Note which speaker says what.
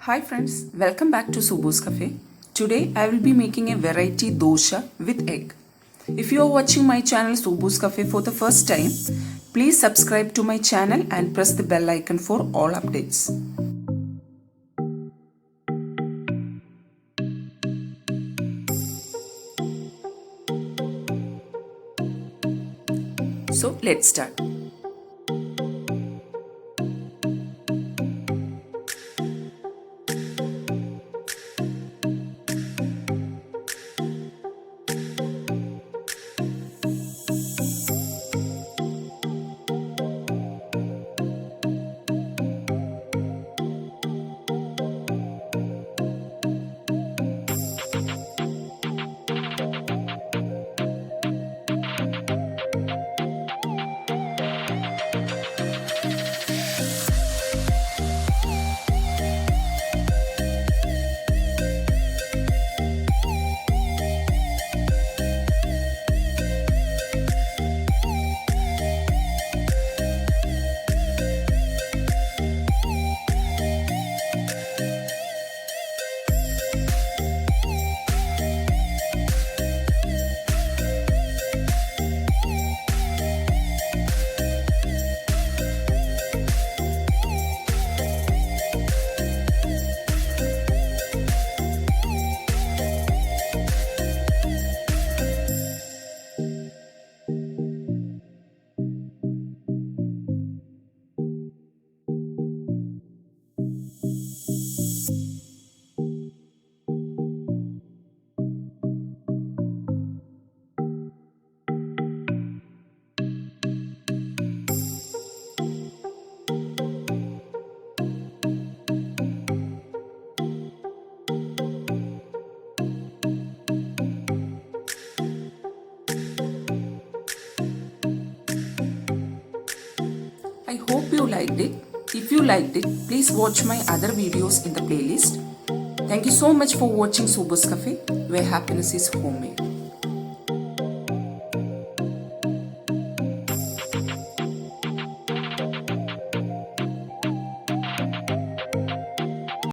Speaker 1: Hi friends, welcome back to Subu's Cafe. Today I will be making a variety dosha with egg. If you are watching my channel Subu's Cafe for the first time, please subscribe to my channel and press the bell icon for all updates. So let's start. I hope you liked it. If you liked it, please watch my other videos in the playlist. Thank you so much for watching Subu's Cafe, where happiness is homemade.